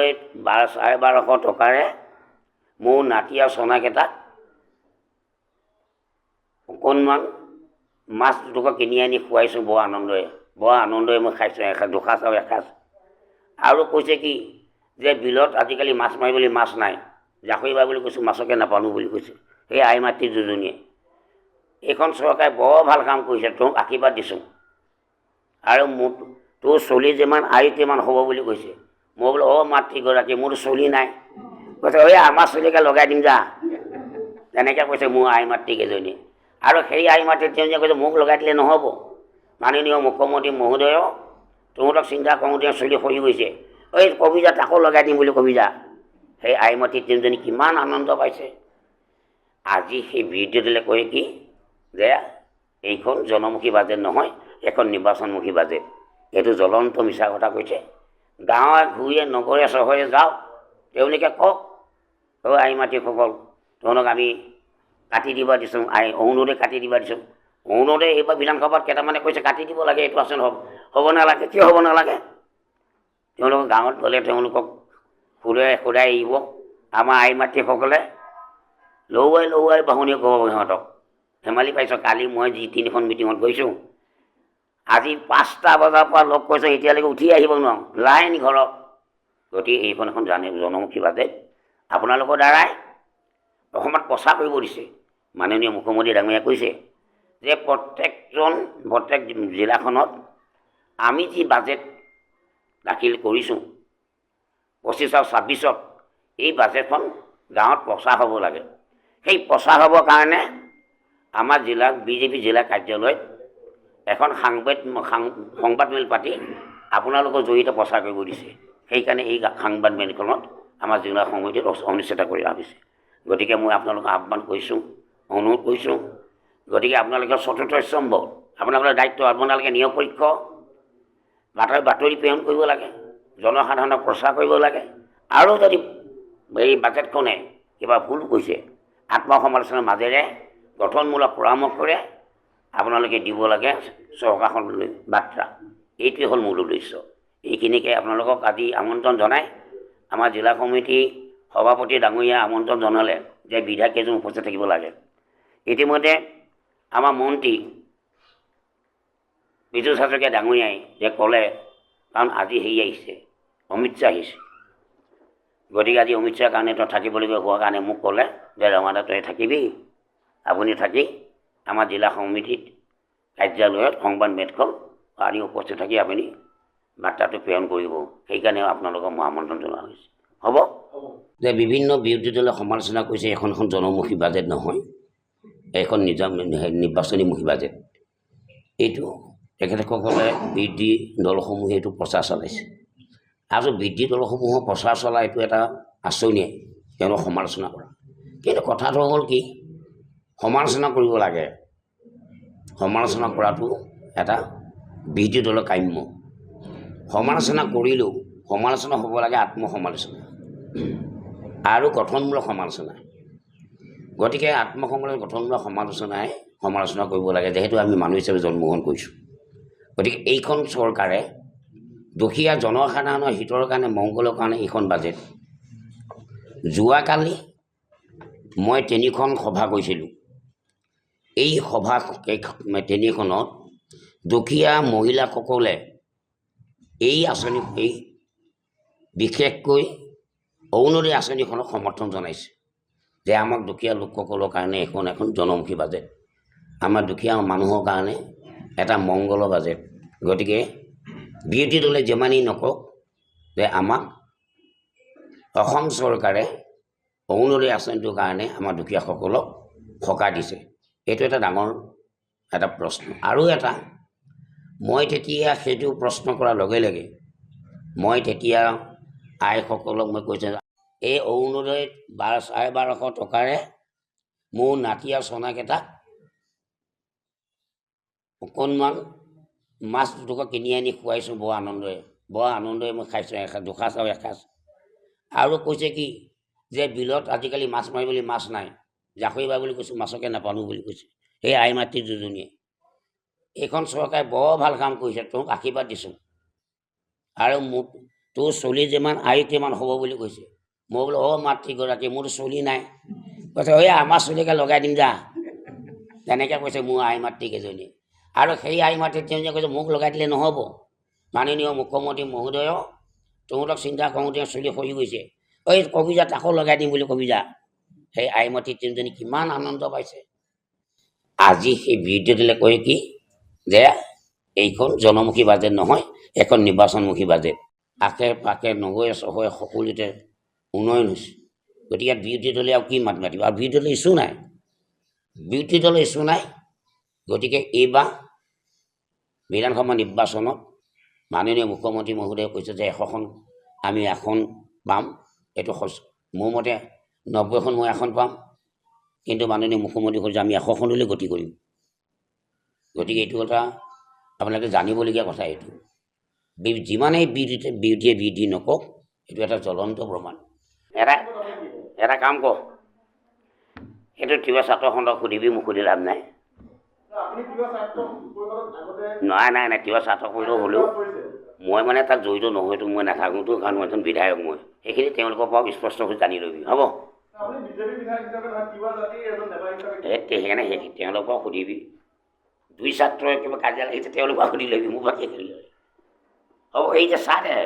অৰুণোদয়ত 12,500 টকাৰে মোৰ নাতি আৰু চনাকেইটাক অকণমান মাছ দুটকা কিনি আনি খুৱাইছোঁ বৰ আনন্দৰে মই খাইছোঁ দুসাঁজ আৰু এসাঁজ। আৰু কৈছে কি যে বিলত আজিকালি মাছ মাৰিবলৈ মাছ নাই, জাকৈ বাই বুলি কৈছোঁ, মাছকে নাপালোঁ বুলি কৈছে সেই আই মাতৃ দুজনীয়ে। এইখন চৰকাৰে বৰ ভাল কাম কৰিছে, তোক আশীৰ্বাদ দিছোঁ। আৰু মোক তোৰ চলি যিমান আয়ু তিমান হ'ব বুলি কৈছে। মই বোলো মাতৃগৰাকী মোৰতো চলি নাই। কৈছে আমাৰ চলিকে লগাই দিম যা, তেনেকৈ কৈছে মোৰ আই মাতৃকেইজনীয়ে। আৰু সেই আই মাতৃকেইজনীয়ে কৈছে মোক লগাই দিলে নহ'ব, মাননীয় মুখ্যমন্ত্ৰী মহোদয় তহঁতক চিন্তা কৰোঁতে চলি সৰি গৈছে, কবি যা তাকো লগাই দিম বুলি কবি যা। সেই আই মাতৃ তিনিজনী কিমান আনন্দ পাইছে। আজি সেই বিৰোধী দলে কয় কি যে এইখন জনমুখী বাজেট নহয়, এখন নিৰ্বাচনমুখী বাজেট। এইটো জ্বলন্ত মিছা কথা কৈছে। গাঁৱে ঘূৰিয়ে নগৰে চহৰে যাওক, তেওঁলোকে কওক আই মাতৃসকল তহঁতক আমি কাটি দিব দিছোঁ, অৰুণোদয় কাটি দিব দিছোঁ। অৰুণোদয় এইবাৰ বিধানসভাত কেইটামানে কৈছে কাটি দিব লাগে, এইটো আচোন হ'ব নালাগে। কিয় হ'ব নালাগে? তেওঁলোকক গাঁৱত গ'লে তেওঁলোকক সোধাই আহিব। আমাৰ আই মাতৃসকলে লৌৱাই বাহুনীয়ে ক'ব সিহঁতক ধেমালি পাইছ। কালি মই যি 3খন মিটিঙত গৈছোঁ, আজি 5টা বজাৰ পৰা লগ কৈছোঁ, এতিয়ালৈকে উঠি আহিব নোৱাৰোঁ, লাইন ঘৰত। গতিকে এইখন এখন জনমুখী বাজেট আপোনালোকৰ দ্বাৰাই অসমত প্ৰচাৰ কৰিব দিছে। মাননীয় মুখ্যমন্ত্ৰী ডাঙৰীয়াই কৈছে যে প্ৰত্যেক জিলাখনত আমি যি বাজেট দাখিল কৰিছোঁ 25 আৰু 26ত, এই বাজেটখন গাঁৱত প্ৰচাৰ হ'ব লাগে। সেই প্ৰচাৰ হ'বৰ কাৰণে আমাৰ জিলাৰ বিজেপি জিলা কাৰ্যালয়ত এখন সংবাদমেল পাতি আপোনালোকৰ জৰিয়তে প্ৰচাৰ কৰিব দিছে। সেইকাৰণে এই সংবাদমেলখনত আমাৰ জিলা সমিতিত অনুষ্ঠিত কৰি আহিছে। গতিকে মই আপোনালোকক আহ্বান কৰিছোঁ, অনুৰোধ কৰিছোঁ, গতিকে আপোনালোকৰ 4ৰ্থ স্তম্ভ আপোনালোকৰ দায়িত্ব, আপোনালোকে নিৰপেক্ষ বাতৰি প্ৰেৰণ কৰিব লাগে, জনসাধাৰণক প্ৰচাৰ কৰিব লাগে। আৰু যদি এই বাজেটখনে কিবা ভুল কৈছে আত্মসমালোচনাৰ মাজেৰে গঠনমূলক পৰামৰ্শৰে আপোনালোকে দিব লাগে চৰকাৰখনলৈ বাৰ্তা। এইটোৱে হ'ল মূল উদ্দেশ্য। এইখিনিকে আপোনালোকক আজি আমন্ত্ৰণ জনাই আমাৰ জিলা সমিতি সভাপতি ডাঙৰীয়া আমন্ত্ৰণ জনালে যে বিধায়ক কেইজন উপস্থিত থাকিব লাগে। ইতিমধ্যে আমাৰ মন্ত্ৰী বিজু হাজৰিকা ডাঙৰীয়াই যে ক'লে, কাৰণ আজি আহিছে অমিত শ্বাহ আহিছে, গতিকে আজি অমিত শ্বাহৰ কাৰণে তই থাকিবলগীয়া হোৱাৰ কাৰণে মোক ক'লে যে ৰমাদা তই থাকিবি, আপুনি থাকি আমাৰ জিলা সমিতিত কাৰ্যালয়ত সংবাদমেলখন আনি উপস্থিত থাকি আপুনি বাৰ্তাটো প্ৰেৰণ কৰিব। সেইকাৰণে আপোনালোকক মই আমন্ত্ৰণ জনোৱা হৈছে। হ'ব যে বিভিন্ন বিৰোধী দলে সমালোচনা কৰিছে এখন জনমুখী বাজেট নহয়, এখন নিৰ্বাচনীমুখী বাজেট। এইটো তেখেতসকলে বিৰোধী দলসমূহে এইটো প্ৰচাৰ চলাইছে। আৰু বিৰোধী দলসমূহৰ প্ৰচাৰ চলা এইটো এটা আঁচনিয়ে তেওঁলোক সমালোচনা কৰা। কিন্তু কথাটো হ'ল কি, সমালোচনা কৰিব লাগে, সমালোচনা কৰাটো এটা বিৰোধী দলৰ কাম্য। সমালোচনা কৰিলেও সমালোচনা হ'ব লাগে আত্মসমালোচনা আৰু গঠনমূলক সমালোচনা। গতিকে গঠনমূলক সমালোচনা কৰিব লাগে, যিহেতু আমি মানুহ হিচাপে জন্মগ্ৰহণ কৰিছোঁ। গতিকে এইখন চৰকাৰে দুখীয়া জনসাধাৰণৰ হিতৰ কাৰণে মংগলৰ কাৰণে এইখন বাজেট। যোৱাকালি মই 3খন সভা কৰিছিলোঁ। এই সভা 3খনত দুখীয়া মহিলাসকলে এই আঁচনি বিশেষকৈ অৰুণোদয় আঁচনিখনক সমৰ্থন জনাইছে যে আমাক দুখীয়া লোকসকলৰ কাৰণে এখন জনমুখী বাজেট, আমাৰ দুখীয়া মানুহৰ কাৰণে এটা মংগলৰ বাজেট। গতিকে বিৰোধী দলে যিমানেই নকওক যে আমাক অসম চৰকাৰে অৰুণোদয় আঁচনিটোৰ কাৰণে আমাৰ দুখীয়াসকলক সকাহ দিছে, এইটো এটা ডাঙৰ এটা প্ৰশ্ন। আৰু এটা মই তেতিয়া সেইটো প্ৰশ্ন কৰাৰ লগে লগে মই তেতিয়া আইসকলক মই কৈছোঁ, এই অৰুণোদয়ত 12,500 টকাৰে মোৰ নাতি আৰু চনাকেইটাক অকণমান মাছ দুটকা কিনি আনি খুৱাইছোঁ বৰ আনন্দৰে মই খাইছোঁ দুসাঁজ আৰু এসাঁজ। আৰু কৈছে কি যে বিলত আজিকালি মাছ মাৰিবলৈ মাছ নাই, জাকৈ বাই বুলি কৈছোঁ, মাছকে নাপালোঁ বুলি কৈছে সেই আই মাতৃ দুজনীয়ে। এইখন চৰকাৰে বৰ ভাল কাম কৰিছে, তোক আশীৰ্বাদ দিছোঁ। আৰু মোক তোৰ চলি যিমান আয়ু কিমান হ'ব বুলি কৈছে মই বোলো অঁ মাতৃগৰাকী মোৰ চলি নাই কৈছে ঐ আমাৰ চলিকে লগাই দিম যা তেনেকৈ কৈছে মোৰ আই মাতৃকেইজনী আৰু সেই আই মাতৃকেইজনীয়ে কৈছে মোক লগাই দিলে নহ'ব মাননীয় মুখ্যমন্ত্ৰী মহোদয় তহঁতক চিন্তা কৰোঁতে চলি সৰি গৈছে ঐ কবি যা তাকো লগাই দিম বুলি কবি যা সেই আই মাতৃ তিনিজনী কিমান আনন্দ পাইছে আজি সেই বিৰোধীদলে কয় কি যে এইখন জনমুখী বাজেট নহয় এখন নিৰ্বাচনমুখী বাজেট আশে পাশে নগৰে চহৰে সকলোতে উন্নয়ন হৈছে গতিকে বিৰোধী দলে আৰু কি মাত মাতিব আৰু বিৰোধী দলৰ ইছ্যু নাই বিৰোধী দলৰ ইছ্যু নাই গতিকে এইবাৰ বিধানসভা নিৰ্বাচনত মাননীয় মুখ্যমন্ত্ৰী মহোদয়ে কৈছে যে 100খন আমি আসন পাম এইটো মোৰ মতে 90খন মই আসন পাম কিন্তু মাননীয় মুখ্যমন্ত্ৰী কৈছে আমি 100খনলৈ গতি কৰিম গতিকে এইটো এটা আপোনালোকে জানিবলগীয়া কথা এইটো যিমানেই বিৰোধীয়ে বিৰোধী নকওক এইটো এটা জ্বলন্ত প্ৰমাণ এটা কাম কৰ সেইটো কিবা ছাত্ৰ সন্থাক সুধিবি মোক সুধি লাভ নাই নাই কিবা ছাত্ৰ কৰিলেও হ'লেও মই মানে তাত জড়িত নহয়তো মই নাথাকোঁতো কাৰণ মই এজন বিধায়ক মই সেইখিনি তেওঁলোকৰ পৰা স্পষ্ট হৈ জানি ল'বি হ'ব সেইকাৰণে তেওঁলোকৰ পৰা সুধিবি দুই ছাত্ৰই কিবা কাজিয়া লাগিছে তেওঁলোকৰ পৰা সুধি ল'বি মোৰ বাকী খেলি হ'ব এই যে চাহ দে